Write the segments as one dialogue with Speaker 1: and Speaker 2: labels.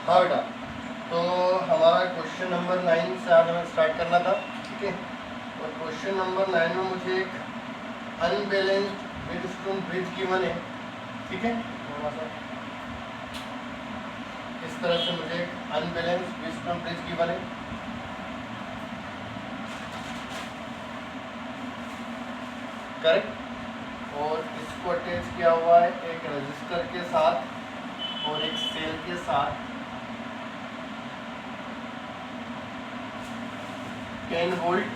Speaker 1: हाँ बेटा, तो हमारा क्वेश्चन नंबर 9 से आज हमें स्टार्ट करना था, ठीक है। और क्वेश्चन नंबर 9 में मुझे एक अनबैलेंस्ड व्हीटस्टोन ब्रिज गिवन है, ठीक है। थोड़ा सा इस तरह से मुझे एक अनबैलेंस्ड व्हीटस्टोन ब्रिज गिवन है, करेक्ट। और इसको अटैच किया हुआ है एक रजिस्टर के साथ और एक सेल के साथ 10 वोल्ट,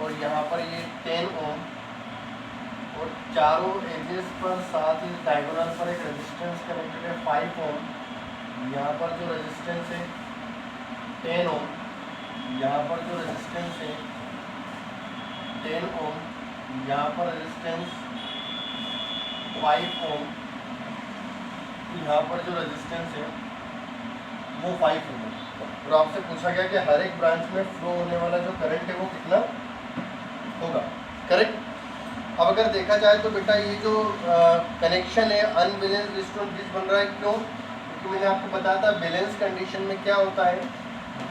Speaker 1: और यहाँ पर ये 10 ओम, और चारों एजेस पर साथ ही डायगोनल पर एक रेजिस्टेंस कनेक्टेड है 5 ओम। यहाँ पर जो रेजिस्टेंस है 10 ओम, यहाँ पर जो रेजिस्टेंस है 10 ओम, यहाँ पर रेजिस्टेंस 5 ओम, यहाँ पर जो रेजिस्टेंस है वो 5 ओम है। और आपसे पूछा गया कि हर एक ब्रांच में फ्लो होने वाला जो करंट है वो कितना होगा, करेक्ट। अब अगर देखा जाए तो बेटा ये जो कनेक्शन है अनबैलेंस्ड व्हीटस्टोन ब्रिज बन रहा है, क्यों? क्योंकि मैंने आपको बताया था बैलेंस कंडीशन में क्या होता है,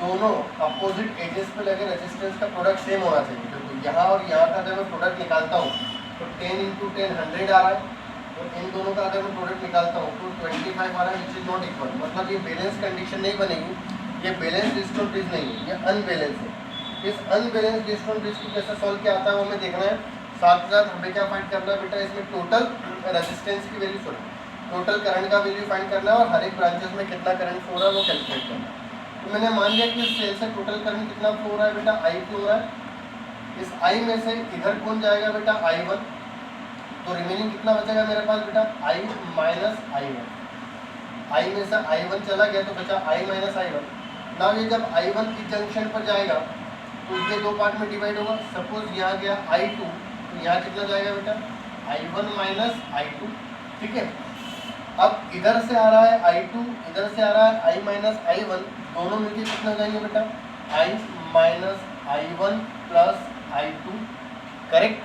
Speaker 1: दोनों अपोजिट एजेस पे लगे रेजिस्टेंस का प्रोडक्ट सेम होना चाहिए। तो यहाँ और यहाँ का अगर मैं प्रोडक्ट निकालता हूँ तो 10 × 10 100 आ रहा है, और इन दोनों का अगर मैं प्रोडक्ट निकालता हूँ तो 25 आ रहा है, विच इज नॉट इक्वल। मतलब ये बैलेंस कंडीशन नहीं बनेगी, ये बैलेंस व्हीटस्टोन ब्रिज नहीं है, ये अनबैलेंस है। इस अनबैलेंस व्हीटस्टोन ब्रिज को कैसे सॉल्व किया आता है वो हमें देखना है। साथ ही साथ हमें क्या फाइंड करना है बेटा, इसमें टोटल रेजिस्टेंस की वैल्यू, सॉरी टोटल करंट का वैल्यू फाइंड करना है, और हर एक ब्रांचेस में कितना करंट फ्लो हो रहा है वो कैलकुलेट करना है। तो मैंने मान लिया कि इस सेल से टोटल करंट कितना फ्लो हो रहा है बेटा, आई फ्लो हो रहा है। इस आई में से इधर कौन जाएगा बेटा, I1, तो रिमेनिंग कितना बचेगा मेरे पास बेटा, I माइनस I1। आई में से I1 चला गया तो बचा I माइनस I1। ना ये जब I1 की जंक्शन पर जाएगा तो ये दो पार्ट में डिवाइड होगा। सपोज यहाँ गया I2, तो यहाँ कितना जाएगा बेटा, I1 माइनस I2, ठीक है। अब इधर से आ रहा है I2, इधर से आ रहा है I माइनस I1, दोनों मिलके कितना हो जाएंगे बेटा, I minus I1 plus I2, correct.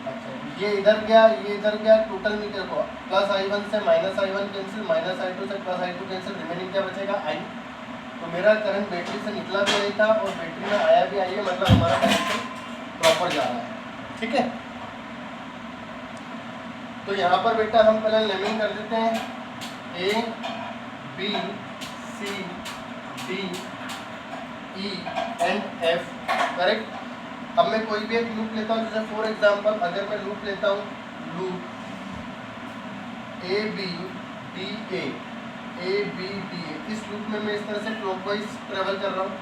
Speaker 1: अच्छा, ये इधर गया, ये इधर गया, टोटल मिलकर को प्लस I1 से minus I1 cancel, minus I2 से प्लस I2 कैंसिल, रिमेनिंग क्या बचेगा, I। तो मेरा करंट बैटरी से निकला भी नहीं था और बैटरी में आया भी आई है, मतलब हमारा कनेक्शन प्रॉपर जा रहा है, ठीक है। तो यहाँ पर बेटा हम पहले नेमिंग कर देते हैं, A B C D E and F, correct. अब मैं कोई भी एक लूप लेता हूँ, जैसे फॉर एग्जांपल अगर मैं लूप लेता हूँ, loop A B D A, A B D A, इस लूप में मैं इस तरह से क्लॉकवाइज ट्रेवल कर रहा हूँ,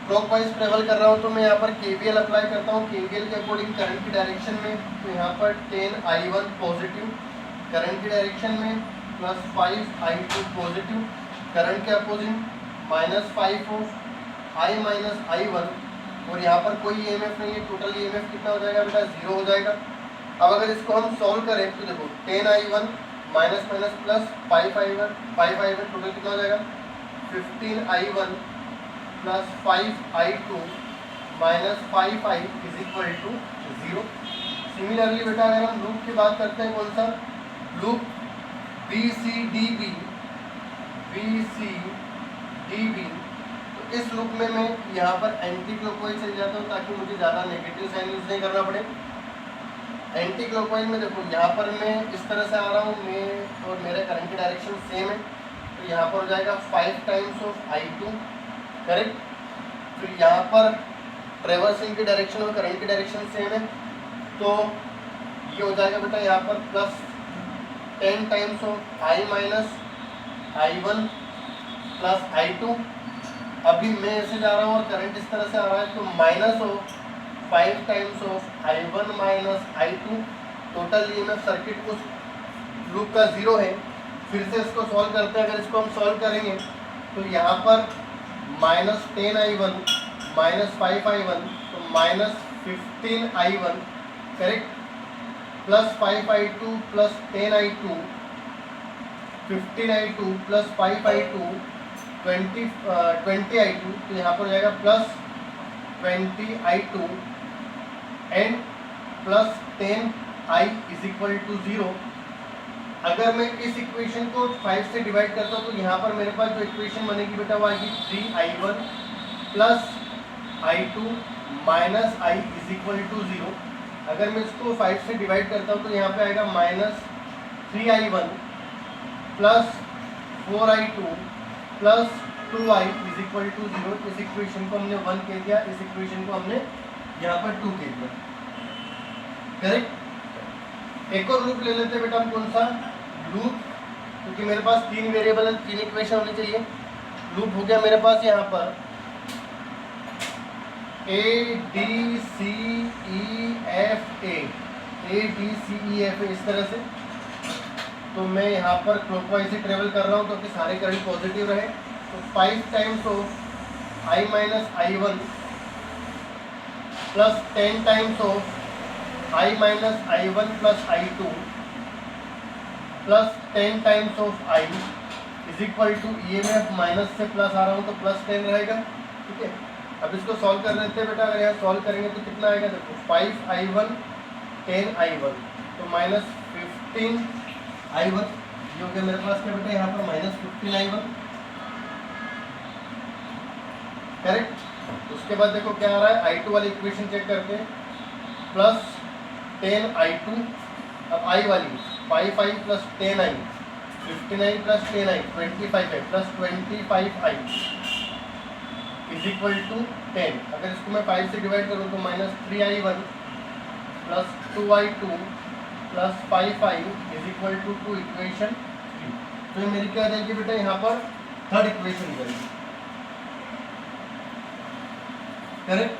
Speaker 1: क्लॉकवाइज ट्रेवल कर रहा हूँ। तो मैं यहाँ पर KVL अप्लाई करता हूँ, KVL के अकॉर्डिंग करंट की डायरेक्शन में, तो यहाँ पर 10I1 पॉजिटिव करंट की डायरेक्शन में, प्लस 5I2 पॉजिटिव करंट के opposite, minus 5 of I minus I1, और यहाँ पर कोई EMF नहीं है, टोटल EMF कितना हो जाएगा बेटा, 0 हो जाएगा। अब अगर इसको हम सॉल्व करें तो देखो 10I1 minus minus plus 5I1 total कितना हो जाएगा, 15I1 plus 5I2 minus 5I is equal to 0। Similarly बेटा अगर हम लूप की बात करते हैं, कौन सा लूप, BCDB, तो इस लूप में मैं यहाँ पर एंटी क्लॉकवाइज चल जाता हूँ ताकि मुझे ज़्यादा नेगेटिव साइन यूज नहीं करना पड़े। एंटी क्लॉकवाइज में देखो यहाँ पर मैं इस तरह से आ रहा हूँ, मैं और मेरे करंट की डायरेक्शन सेम है, तो यहाँ पर हो जाएगा 5 टाइम्स ऑफ I2, करेक्ट। फिर यहाँ पर ट्रेवर्सिंग की डायरेक्शन और करंट की डायरेक्शन सेम है, तो ये हो जाएगा बेटा यहाँ पर plus 10 times of I minus I1 plus I2। अभी मैं ऐसे जा रहा हूँ और करंट इस तरह से आ रहा है, तो minus of 5 times of I1 minus I2, total EMF circuit उस लूप का 0 है। फिर से इसको सॉल्व करते हैं, अगर इसको हम सॉल्व करेंगे तो यहाँ पर माइनस 10I1 माइनस 5I1, तो minus 15I1, correct, plus 5I2 plus 10I2, 15I2 plus 5I2 20I2, तो यहाँ पर हो जाएगा plus 20I2 and plus 10I is equal to 0। अगर मैं इस इक्वेशन को 5 से डिवाइड करता हूँ तो यहाँ पर मेरे पास जो इक्वेशन बनेगी बेटा वो आएगी 3i1 plus i2 minus i is equal to 0। अगर मैं इसको 5 से डिवाइड करता हूँ तो यहाँ पे आएगा minus 3i1 plus 4i2 plus 2i is equal to 0। इस इक्वेशन को हमने 1 कह दिया, इस इक्वेशन को हमने यहाँ पर 2 कह दिया। करेक्ट। एक और लूप ले लेते हैं बेटा हम, कौन सा लूप, क्योंकि मेरे पास 3 वेरिएबल है, 3 इक्वेशन होनी चाहिए। लूप हो गया मेरे पास यहाँ पर A D C E F A, A D C E F A, इस तरह से। तो मैं यहाँ पर क्लॉकवाइज से ट्रेवल कर रहा हूँ क्योंकि सारे करंट पॉजिटिव रहे। तो 5 times of I minus I1 plus 10 times of I minus I1 plus I2 plus 10 times of I is equal to EMF minus से प्लस आ रहा हूँ तो प्लस 10 रहेगा। ठीक है, अब इसको सॉल्व कर लेते हैं बेटा। अगर यहाँ सॉल्व करेंगे तो कितना आएगा, देखो 5i1 10i1 तो माइनस 15i1, ये हो गया मेरे पास क्या बेटा यहाँ पर माइनस 15i1। करेक्ट। उसके बाद देखो क्या आ रहा है, i2 वाली इक्वेशन चेक करते हैं, प्लस 10i2, अब i वाली 5i plus 10i, 15i plus 10i 25i plus 25i is equal to 10। अगर इसको मैं 5 से डिवाइड करूँ तो minus 3i1 plus 2i2 plus 5i is equal to 2, equation 3। तो ये मेरी क्या आ जाएगी बेटा यहाँ पर थर्ड इक्वेशन बनेगी। करेक्ट।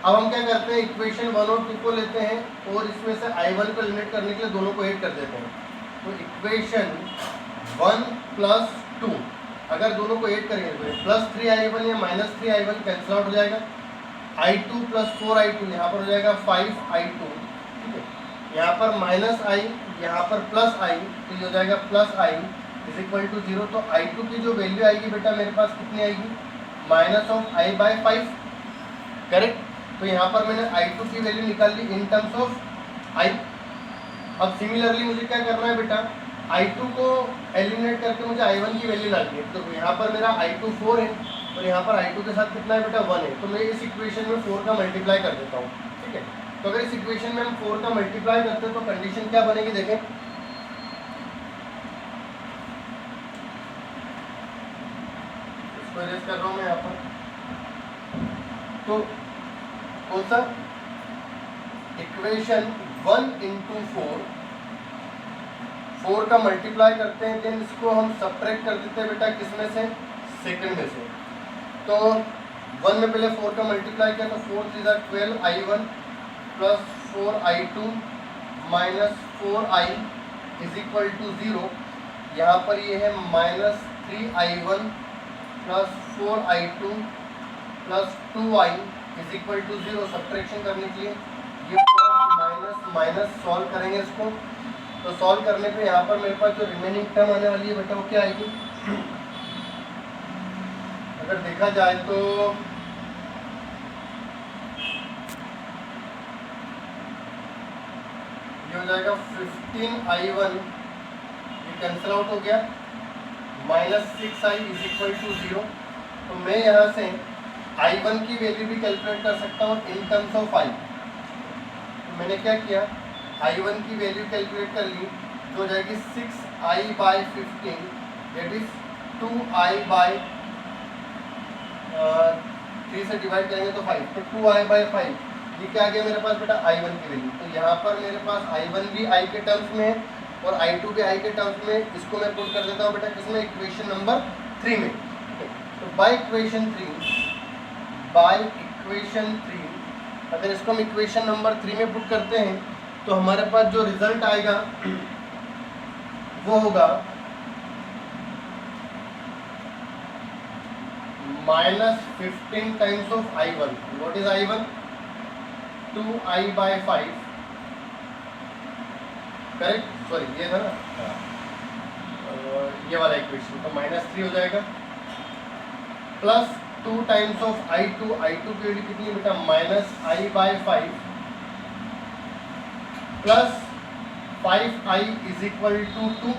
Speaker 1: अब हम क्या करते हैं, इक्वेशन 1 और 2 को लेते हैं और इसमें से i1 को एलिमिनेट करने के लिए दोनों को ऐड कर देते हैं। तो इक्वेशन 1 प्लस 2 अगर दोनों को ऐड करेंगे तो प्लस 3i1 या माइनस 3i1 कैंसिल आउट हो जाएगा। i2 प्लस 4i2 यहाँ पर हो जाएगा 5i2। ठीक है, यहाँ पर माइनस i, यहाँ पर प्लस i, तो ये हो जाएगा plus i is equal to 0। तो i2 की जो वैल्यू आएगी बेटा मेरे पास कितनी आएगी, minus of i by 5। Correct. तो यहाँ पर मैंने i2 की वैल्यू निकाल ली इन टर्म्स ऑफ i। अब सिमिलरली मुझे क्या करना है बेटा, i2 को एलिमिनेट करके मुझे i1 की वैल्यू डालनी है। तो यहाँ पर मेरा i2 4 है और यहाँ पर i2 के साथ कितना है बेटा 1 है। तो मैं इस इक्वेशन में 4 का मल्टीप्लाई कर देता हूँ। ठीक है, तो अगर इस इक्वेशन में हम 4 का मल्टीप्लाई करते हैं तो कंडीशन क्या बनेगी, देखें। इसको इरेज कर रहा हूँ मैं यहाँ पर। तो कौन सा इक्वेशन 1 इंटू 4 का मल्टीप्लाई करते हैं, देन इसको हम सब्ट्रैक्ट कर देते हैं बेटा किसमें से, सेकंड में से। तो 1 में पहले 4 का मल्टीप्लाई किया तो 4 3 12i1 plus 4i2 minus 4i is equal to 0। यहाँ पर ये है minus 3i1 plus 4i2 plus 2i is equal to 0। Subtraction करने के लिए ये प्लस माइनस माइनस सॉल्व करेंगे इसको। तो सॉल्व करने पे यहाँ पर मेरे पास जो रिमेनिंग टर्म आने वाली है बेटा वो क्या आएगी, अगर देखा जाए तो ये हो जाएगा 15i1, ये कैंसिल आउट हो गया, minus 6i is equal to 0। तो मैं यहाँ से i1 की वैल्यू भी कैलकुलेट कर सकता हूँ इन टर्म्स ऑफ i। तो मैंने क्या किया, i1 की वैल्यू कैलकुलेट कर ली, जो हो जाएगी 6i by 15, that is 2i by 3 से डिवाइड करेंगे तो 5, तो 2i बाई 5। ये क्या आ गया मेरे पास बेटा i1 की वैल्यू। तो यहाँ पर मेरे पास i1 भी i के टर्म्स में है और i2 भी i के टर्म्स में। इसको मैं पुट कर देता हूँ बेटा किसमें, इक्वेशन नंबर 3 में। तो बाय इक्वेशन 3 अगर इसको हम इक्वेशन नंबर 3 में पुट करते हैं तो हमारे पास जो रिजल्ट आएगा वो होगा minus 15 times of i1। What is i1, 2i by 5। Correct, sorry ये था ना, ये वाला इक्वेशन। तो माइनस 3 हो जाएगा प्लस 2 टाइम्स ऑफ i2 की वैल्यू कितनी बेटा, minus i by 5 plus 5i is equal to 2,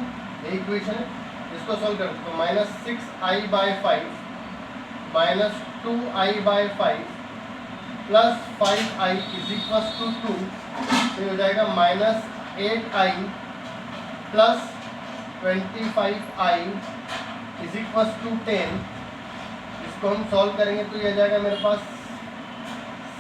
Speaker 1: ये इक्वेशन है। इसको सॉल्व कर तो -6i/5 minus 2i/5 plus 5i is equal to 2, तो हो जाएगा -8i plus 25i is equal to 10। इसको हम सॉल्व करेंगे तो ये आ जाएगा मेरे पास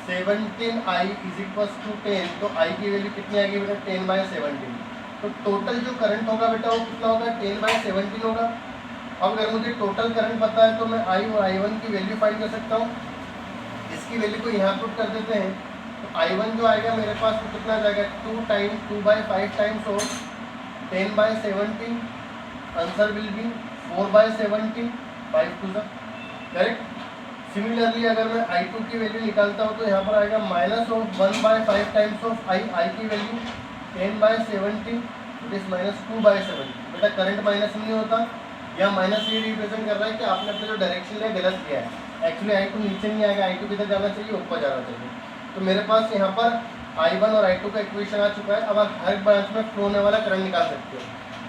Speaker 1: 17i इज इक्वल टू 10। तो i की वैल्यू कितनी आएगी बेटा 10/17। तो टोटल जो करंट होगा बेटा वो कितना होगा 10/17 होगा। अब अगर मुझे टोटल करंट पता है तो मैं i और i1 की वैल्यू फाइंड कर सकता हूँ। इसकी वैल्यू को यहाँ पुट कर देते हैं तो i1 जो आएगा मेरे पास तो कितना जाएगा 2 times 2/5 times of 10/17। Answer will be 4/17, 5 to the correct. Similarly अगर मैं i2 की वैल्यू निकालता हूँ तो यहाँ पर आएगा -1/5 टाइम्स ऑफ i की वैल्यू 10/17, इट इज -2/17। बेटा करंट माइनस नहीं होता, या माइनस ये रिप्रेजेंट कर रहा है कि आपने अपना जो डायरेक्शन है गलत किया है। एक्चुअली i2 नीचे नहीं आएगा, i2 किधर जाना चाहिए, ऊपर जाना चाहिए। तो मेरे पास यहाँ पर i1 और i2 का इक्वेशन आ चुका है। अब आप हर ब्रांच में फ्लो होने वाला करंट निकाल सकते हो।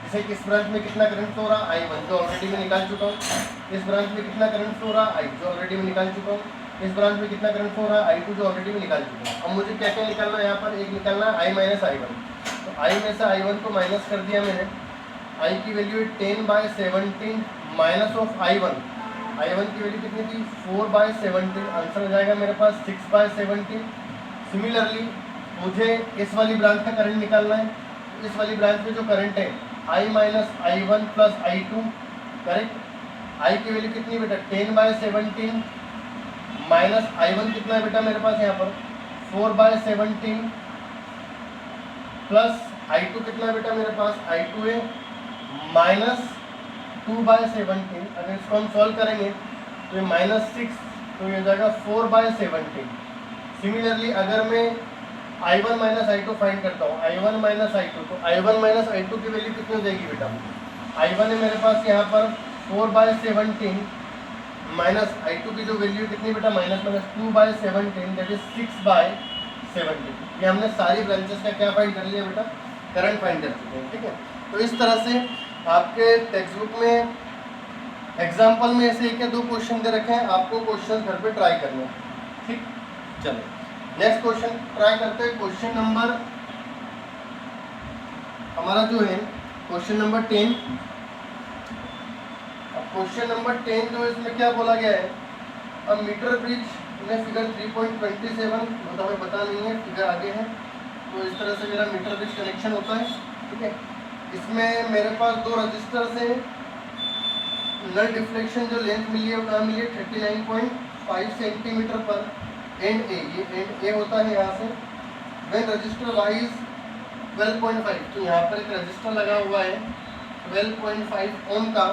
Speaker 1: जैसे कि इस ब्रांच में कितना करंट फ्लो हो रहा है i1 जो ऑलरेडी मैं निकाल चुका हूँ। इस ब्रांच में कितना करंट फ्लो हो रहा है i जो ऑलरेडी मैं निकाल चुका हूँ। इस ब्रांच में कितना करंट फ्लो हो रहा है i2 जो ऑलरेडी मैं निकाल चुका हूँ। अब मुझे क्या क्या निकालना है, यहाँ पर एक निकालना है i माइनस i1। तो i में से i1 को माइनस कर दिया मैंने। i की वैल्यू 10/17 माइनस ऑफ i1 की वैल्यू कितनी थी 4/17। आंसर हो जाएगा मेरे पास 6/17। सिमिलरली मुझे इस वाली ब्रांच का करंट निकालना है। इस वाली ब्रांच में जो करंट है i minus i1 plus i2 correct. i की वैल्यू कितनी बेटा 10/17 माइनस i1 कितना है बेटा मेरे पास यहाँ पर 4/17 प्लस i2 कितना है बेटा मेरे पास i2 है माइनस 2/17। अगर इसको हम सॉल्व करेंगे तो ये -6, तो ये हो जाएगा 4/17। सिमिलरली अगर मैं i1 माइनस i2 फाइंड करता हूँ, i1 माइनस i2, तो i1 माइनस i2 की वैल्यू कितनी हो जाएगी बेटा i1 है मेरे पास यहाँ पर 4/17 माइनस i2 की जो वैल्यू कितनी बेटा -2/17 दैट इज 6/17। ये हमने सारी ब्रांचेस का क्या फाइंड कर लिया बेटा करंट फाइंड कर चुके हैं। ठीक है, तो इस तरह से आपके टेक्स्ट बुक में एग्जाम्पल में ऐसे 1 या 2 क्वेश्चन दे रखे हैं, आपको क्वेश्चन घर पे ट्राई करना है। ठीक, चलो नेक्स्ट क्वेश्चन ट्राई करते हैं। क्वेश्चन नंबर हमारा जो है क्वेश्चन नंबर 10। अब क्वेश्चन नंबर 10 जो इसमें क्या बोला गया है, अब मीटर ब्रिज में फिगर 3.27 मतलब हमें पता नहीं है, फिगर आगे है। तो इस तरह से मेरा मीटर ब्रिज कनेक्शन होता है। ठीक है, इसमें मेरे पास 2 रजिस्टर से नल डिफ्लेक्शन जो लेंथ मिली है वो मिली है 39.5 सेंटीमीटर पर एंड ए, ये एंड ए होता है यहाँ से। व्हेन रजिस्टर वाइज 12.5, तो यहाँ पर एक रजिस्टर लगा हुआ है 12.5 ओम का।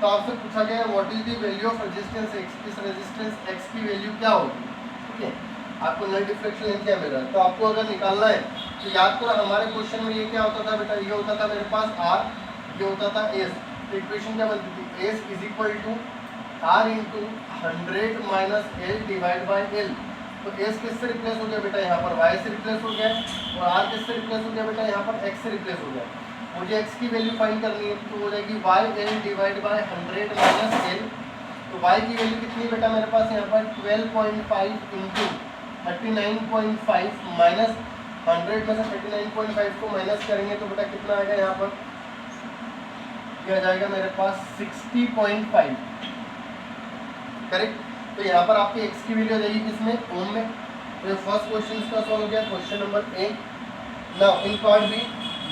Speaker 1: तो आपसे पूछा गया what is the value of resistance x, इस रेजिस्टेंस एक्स की वैल्यू क्या होगी। ठीक है, आपको नल डिफ्लेक्शन लेंथ क्या मिल रहा है। तो आपको अगर निकालना है तो याद करो हमारे क्वेश्चन में ये क्या होता था बेटा, ये होता था मेरे पास आर, ये होता था एस। तो इक्वेशन क्या बनती थी S is equal to R into 100 minus L divide by L. तो एस किससे रिप्लेस हो गया बेटा यहाँ पर वाई से रिप्लेस हो गया, और आर किससे रिप्लेस हो गया बेटा यहाँ पर एक्स से रिप्लेस हो गया। मुझे एक्स की वैल्यू फाइंड करनी है तो हो जाएगी Y L divide by 100 minus L. तो वाई की वैल्यू कितनी बेटा मेरे पास यहाँ पर 12.5 इंटू 39.5 माइनस 100 में से 39.5 को माइनस करेंगे तो बेटा कितना आएगा यहाँ पर, यह आ जाएगा मेरे पास 60.5 करेक्ट। तो यहाँ पर आपकी एक्स की वैल्यू आ जाएगी किसमें ओम में। तो ये फर्स्ट क्वेश्चन इसका सॉल्व हो गया, question number 8। Now in part B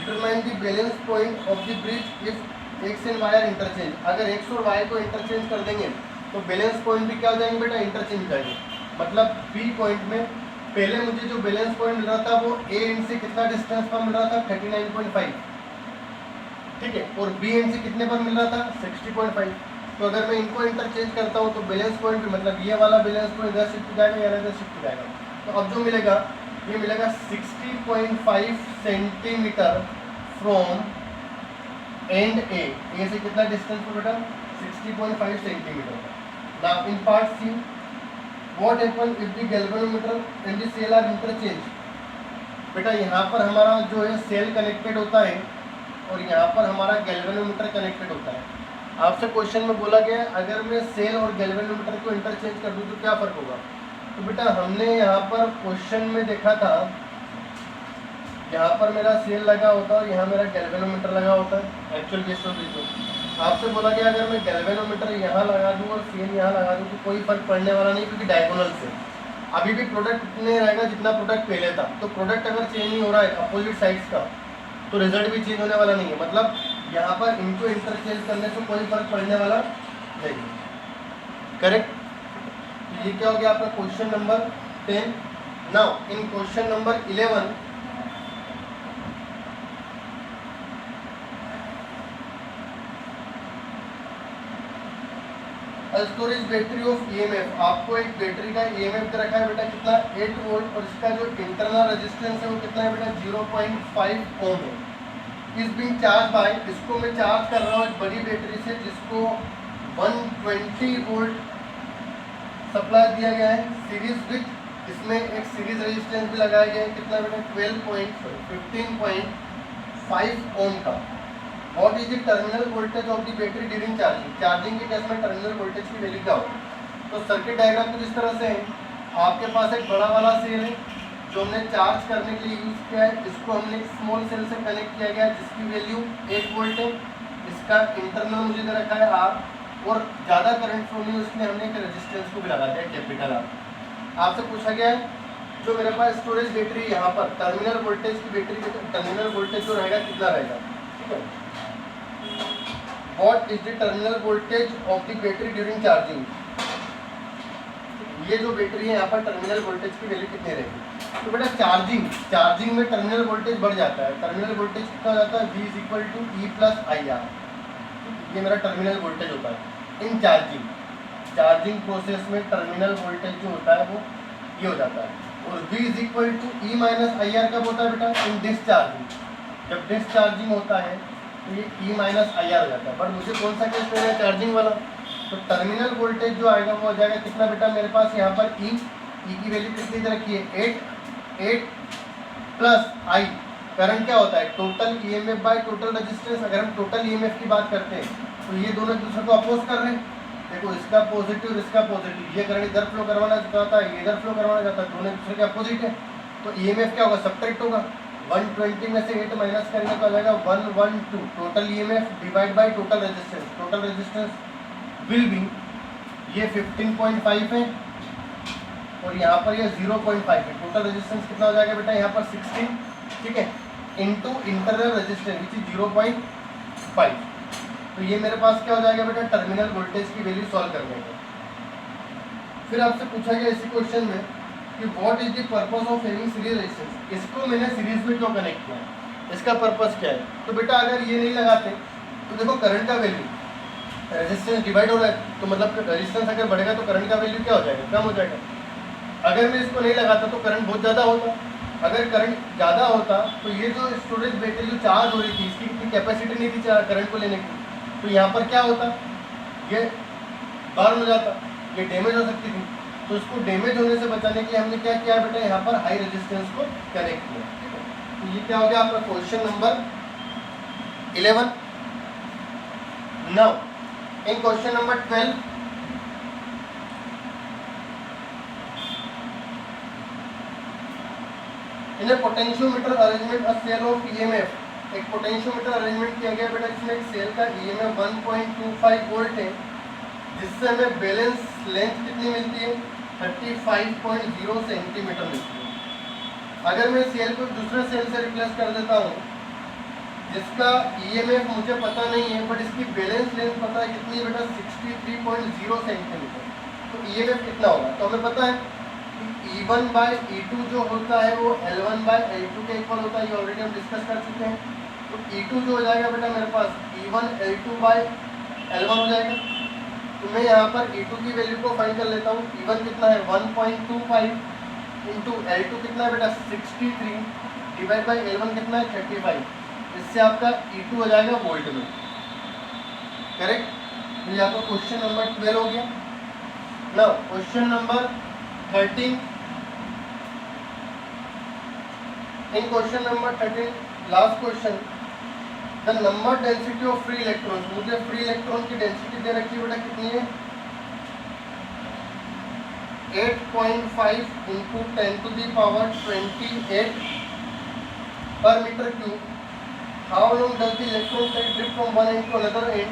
Speaker 1: determine the balance point of the bridge if X and Y are interchange. अगर एक्स और वाई को इंटरचेंज कर देंगे तो बैलेंस पॉइंट भी क्या हो जाएंगे बेटा इंटरचेंज हो जाएंगे। मतलब बी पॉइंट में पहले मुझे जो बैलेंस पॉइंट मिल रहा था वो ए एंड से कितना डिस्टेंस पर मिल रहा था 39.5। ठीक है, और बी एंड से कितने पर मिल रहा था 60.5। तो अगर मैं इनको इंटरचेंज करता हूँ तो बैलेंस पॉइंट भी मतलब ये वाला बैलेंस पॉइंट इधर शिफ्ट हो जाएगा या इधर शिफ्ट हो जाएगा। तो अब जो मिलेगा ये मिलेगा 60.5 सेंटीमीटर फ्रॉम एंड ए से कितना डिस्टेंस पर बेटा 60.5 centimetre. Now in part C what happen if the galvanometer and the cell are interchanged। बेटा यहाँ पर हमारा जो है सेल कनेक्टेड होता है और यहाँ पर हमारा गैल्वेनोमीटर कनेक्टेड होता है। आपसे क्वेश्चन में बोला गया है अगर मैं सेल और गैल्वेनोमीटर को इंटरचेंज कर दूँ तो क्या फ़र्क होगा। तो बेटा हमने यहाँ पर क्वेश्चन में देखा था, यहाँ पर मेरा सेल लगा होता है और यहाँ मेरा गैल्वेनोमीटर लगा होता है एक्चुअल केस में। बिल्कुल आपसे बोला गया अगर मैं गैल्वेनोमीटर यहाँ लगा दूँ और सेल यहाँ लगा दूँ तो कोई फर्क पड़ने वाला नहीं, क्योंकि डायगोनल से अभी भी प्रोडक्ट उतने रहेगा जितना प्रोडक्ट पहले था। तो प्रोडक्ट अगर चेंज नहीं हो रहा है अपोजिट साइड्स का तो रिजल्ट भी चेंज होने वाला नहीं है। मतलब यहाँ पर इनको इंटरचेंज करने से कोई फर्क पड़ने वाला नहीं। करेक्ट। ये क्या हो गया आपका question number 10। Now in question number 11 storage battery of EMF. आपको एक बैटरी का ईएमएफ रखा है बेटा कितना 8 वोल्ट और इसका जो इंटरनल रेजिस्टेंस है वो कितना है बेटा 0.5 ओम है। इस बीइंग चार्ज बाय, इसको मैं चार्ज कर रहा हूँ एक बड़ी बैटरी से जिसको 120 वोल्ट सप्लाई दिया गया है सीरीज विथ, इसमें एक सीरीज रेजिस्टेंस भी लगाया गया है कितना बेटा 15.5 ओम का। What is the terminal voltage of the battery during charging? Charging के केस में टर्मिनल वोल्टेज की वैल्यू क्या होगी। तो सर्किट डायग्राम कुछ इस तरह से है। आपके पास एक बड़ा वाला सेल है जो हमने चार्ज करने के लिए यूज़ किया है, इसको हमने एक स्मॉल सेल से कनेक्ट किया गया है जिसकी वैल्यू 8 वोल्ट है। इसका इंटरनल मुझे दे रखा है R और ज़्यादा करंट फ्लो नहीं उसमें हमने एक रेजिस्टेंस को भी लगा दिया कैपिटल R। आपसे पूछा गया है जो मेरे पास स्टोरेज बैटरी यहाँ पर टर्मिनल वोल्टेज की बैटरी, टर्मिनल वोल्टेज जो रहेगा कितना रहेगा, ठीक है। What is the terminal voltage of the battery during charging? ये जो बैटरी है यहाँ पर टर्मिनल वोल्टेज की वैल्यू कितनी रहेगी। तो बेटा चार्जिंग में टर्मिनल वोल्टेज बढ़ जाता है। टर्मिनल वोल्टेज कितना हो जाता है V = E + IR। ये मेरा टर्मिनल वोल्टेज होता है इन चार्जिंग प्रोसेस में। टर्मिनल वोल्टेज जो होता है वो ये हो जाता है। और V = E - IR कब होता है बेटा इन डिस्चार्जिंग। जब डिस्चार्जिंग होता है तो ये E - IR हो जाता है। बट मुझे कौन सा केस लेना है चार्जिंग वाला। तो टर्मिनल वोल्टेज जो आएगा वो आ जाएगा कितना बेटा मेरे पास यहाँ पर E की वैल्यू कितनी दे रखी है 8 प्लस I। करंट क्या होता है total EMF by total resistance. अगर हम टोटल EMF की बात करते हैं तो ये दोनों एक दूसरे को अपोज कर रहे हैं। देखो इसका पॉजिटिव इसका पॉजिटिव, ये करंट इधर फ्लो करवाना चाहता है ये इधर फ्लो करवाना चाहता है, दोनों एक दूसरे के अपोजिट है। तो EMF क्या होगा सब्ट्रैक्ट होगा। 120 में से 8 माइनस करने को आ जाएगा 112 total EMF divide by total resistance. Total resistance will be ये 15.5 है और यहाँ पर ये 0.5 है। टोटल रेजिस्टेंस कितना हो जाएगा बेटा यहाँ पर 16, ठीक है, into internal resistance which is 0.5। तो ये मेरे पास क्या हो जाएगा बेटा टर्मिनल वोल्टेज की वैल्यू सॉल्व करने का। फिर आपसे पूछा गया इसी क्वेश्चन में कि what is the purpose of having series resistance. इसको मैंने सीरीज में क्यों कनेक्ट किया, इसका पर्पस क्या है। तो बेटा अगर ये नहीं लगाते तो देखो करंट का वैल्यू रेजिस्टेंस डिवाइड हो रहा है तो मतलब रेजिस्टेंस अगर बढ़ेगा तो करंट का वैल्यू क्या हो जाएगा कम हो जाएगा। अगर मैं इसको नहीं लगाता तो करंट बहुत ज़्यादा होता। अगर करंट ज़्यादा होता तो ये जो स्टोरेज बैटरी जो चार्ज हो रही थी इसकी इतनी कैपेसिटी नहीं थी करंट को लेने की, तो यहाँ पर क्या होता ये बर्न हो जाता, ये डैमेज हो सकती थी। तो इसको डैमेज होने से बचाने के लिए हमने क्या किया बेटा यहाँ पर हाई रेजिस्टेंस को कनेक्ट किया, ठीक है। तो ये क्या हो गया आपका question number 11। Now in question number 12 in potentiometer arrangement a cell of EMF। एक पोटेंशियोमीटर अरेंजमेंट किया गया बेटा जिसमें एक सेल का EMF 1.25 वोल्ट है जिससे हमें बैलेंस लेंथ कितनी मिलती है 35.0 सेंटीमीटर मिलती है। अगर मैं सेल को दूसरे सेल से रिप्लेस कर देता हूँ जिसका EMF मुझे पता नहीं है बट इसकी बैलेंस लेंथ पता है कितनी है बेटा 63.0 सेंटीमीटर। तो EMF कितना होगा तो हमें पता है E1 बाय E2 जो होता है वो L1 बाय L2 के इक्वल होता है, ये ऑलरेडी हम डिस्कस कर चुके हैं। तो E2 जो हो जाएगा बेटा मेरे पास E1 L2 बाय L1 हो जाएगा। तो मैं यहाँ पर E2 की वैल्यू को फाइंड कर लेता हूँ। E1 कितना है 1.25 इंटू L2 कितना है बेटा 63 डिवाइड बाई L1 कितना है 35। इससे आपका E2 हो जाएगा वोल्ट में, करेक्ट। तो ये आपका क्वेश्चन नंबर 12 हो गया। Now question number 13 in question number 13 last question, the number density of free electron, मुझे फ्री इलेक्ट्रॉन की डेंसिटी दे रखी है बेटा कितनी है 8.5 इंटू 10⁻28 पर metre cube. How long does the electron take drift from one end to another end,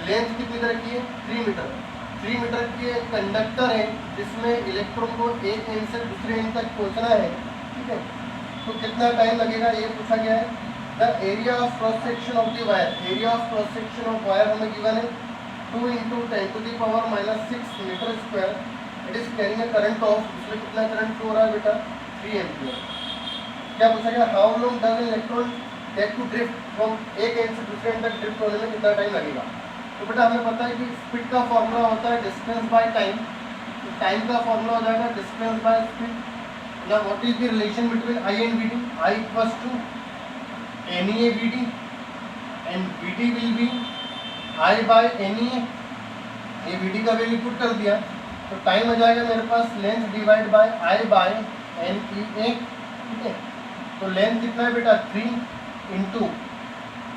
Speaker 1: length कितनी दे रखी है 3 मीटर। 3 मीटर की एक कंडक्टर है जिसमें इलेक्ट्रॉन को एक एंड से दूसरे एंड तक पहुंचना है, ठीक है, तो कितना टाइम लगेगा ये पूछा गया है। The area of cross section of the wire, area of cross section of wire हमें गिवन है 2 into 10⁻⁻6 metre square. It is carrying a current of, इसमें कितना करंट फ्लो हो रहा है बेटा 3 एम्पियर। क्या पूछा गया, how long does electron take to drift from एक एंड से दूसरे एंड तक ड्रिफ्ट होने में कितना टाइम लगेगा। तो बेटा हमें पता है कि स्पीड का फॉर्मूला होता है डिस्टेंस बाय टाइम, तो टाइम का फॉर्मूला हो जाएगा डिस्टेंस बाय स्पीड। ना what is the relation between I and V D, I equals to NEA VD and VD will be I by NEA। ये VD का value put कर दिया तो टाइम आ जाएगा मेरे पास length divide by I by NEA, ठीक है। तो लेंथ कितना है बेटा 3 into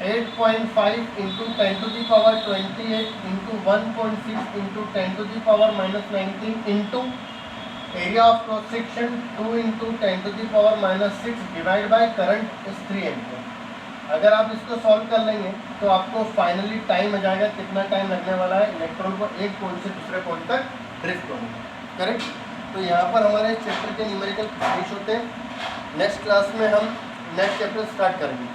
Speaker 1: 8.5 into 10⁻28 into 1.6 into 10⁻⁻19 into area of cross section 2 into 10⁻⁻6 divide by current is 3 ampere. अगर आप इसको सॉल्व कर लेंगे तो आपको फाइनली टाइम आ जाएगा कितना टाइम लगने वाला है इलेक्ट्रॉन को एक पॉइंट से दूसरे पॉइंट तक ड्रिफ्ट होने में, करेक्ट। तो यहाँ पर हमारे चैप्टर के न्यूमेरिकल फिनिश होते हैं। नेक्स्ट क्लास में हम नेक्स्ट चैप्टर स्टार्ट करेंगे।